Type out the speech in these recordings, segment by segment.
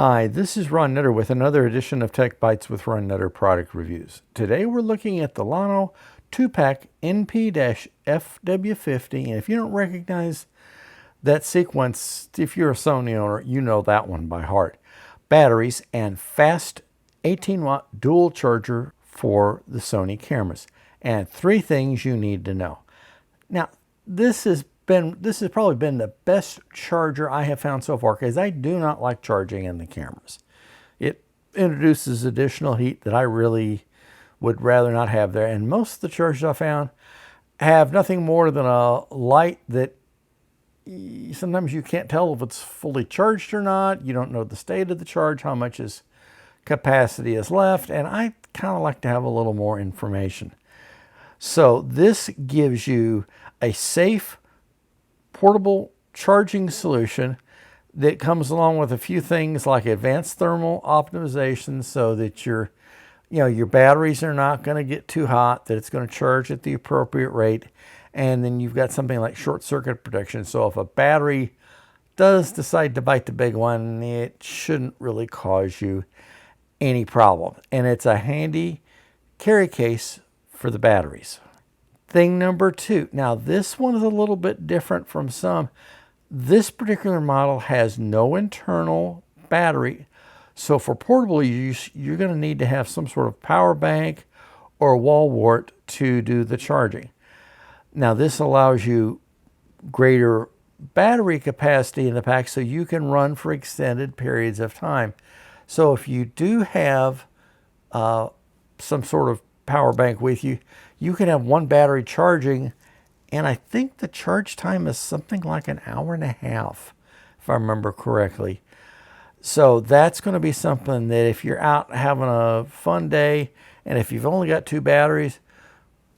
Hi, this is Ron Nutter with another edition of TechBytes with Ron Nutter product reviews. Today we're looking at the llano 2-pack NP-FW50, and if you don't recognize that sequence, if you're a Sony owner, you know that one by heart. Batteries and fast 18-watt dual charger for the Sony cameras. And 3 things you need to know. Now, this has probably been the best charger I have found so far, because I do not like charging in the cameras. It introduces additional heat that I really would rather not have there. And most of the chargers I found have nothing more than a light that sometimes you can't tell if it's fully charged or not. You don't know the state of the charge, how much capacity is left, and I kind of like to have a little more information. So this gives you a safe, portable charging solution that comes along with a few things like advanced thermal optimization, so that your batteries are not going to get too hot, that it's going to charge at the appropriate rate. And then you've got something like short circuit protection. So if a battery does decide to bite the big one, it shouldn't really cause you any problem. And it's a handy carry case for the batteries. Thing number 2. Now this one is a little bit different from some. This particular model has no internal battery. So for portable use, you're going to need to have some sort of power bank or wall wart to do the charging. Now this allows you greater battery capacity in the pack, so you can run for extended periods of time. So if you do have some sort of power bank with you, you can have one battery charging, and I think the charge time is something like an hour and a half, if I remember correctly. So that's going to be something that if you're out having a fun day, and if you've only got 2 batteries,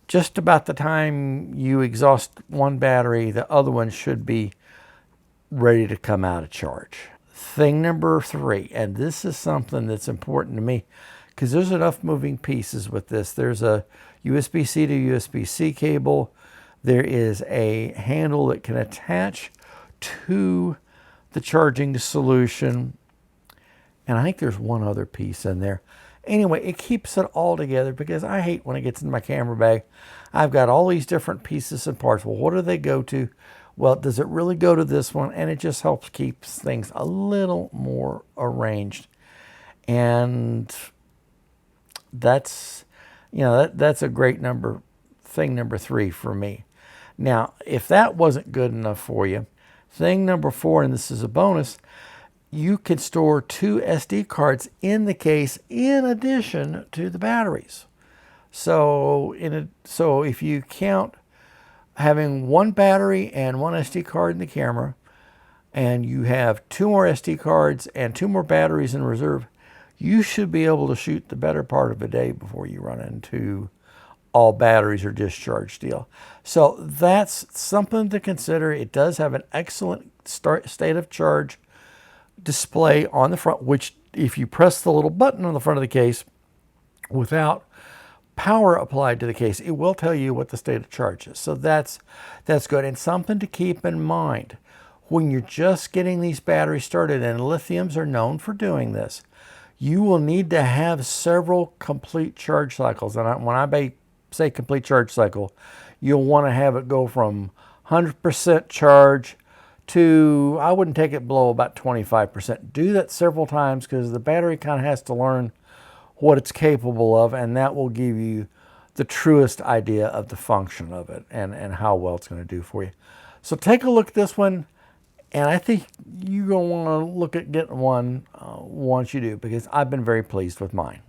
just about the time you exhaust one battery, the other one should be ready to come out of charge. Thing number 3, and this is something that's important to me, because there's enough moving pieces with this. There's a USB-C to USB-C cable. There is a handle that can attach to the charging solution. And I think there's one other piece in there. Anyway, it keeps it all together, because I hate when it gets in my camera bag. I've got all these different pieces and parts. Well, what do they go to? Well, does it really go to this one? And it just helps keep things a little more arranged. And that's, that's a great thing number 3 for me. Now, if that wasn't good enough for you, thing number 4, and this is a bonus, you can store 2 SD cards in the case in addition to the batteries. So if you count having 1 battery and 1 SD card in the camera, and you have 2 more SD cards and 2 more batteries in reserve, you should be able to shoot the better part of a day before you run into all batteries are discharged deal. So that's something to consider. It does have an excellent state of charge display on the front, which if you press the little button on the front of the case without power applied to the case, it will tell you what the state of charge is. So that's good. And something to keep in mind when you're just getting these batteries started, and lithiums are known for doing this, you will need to have several complete charge cycles. And when I say complete charge cycle, you'll want to have it go from 100% charge to, I wouldn't take it below about 25%. Do that several times, because the battery kind of has to learn what it's capable of, and that will give you the truest idea of the function of it and how well it's going to do for you. So take a look at this one, and I think you're going to want to look at getting one once you do, because I've been very pleased with mine.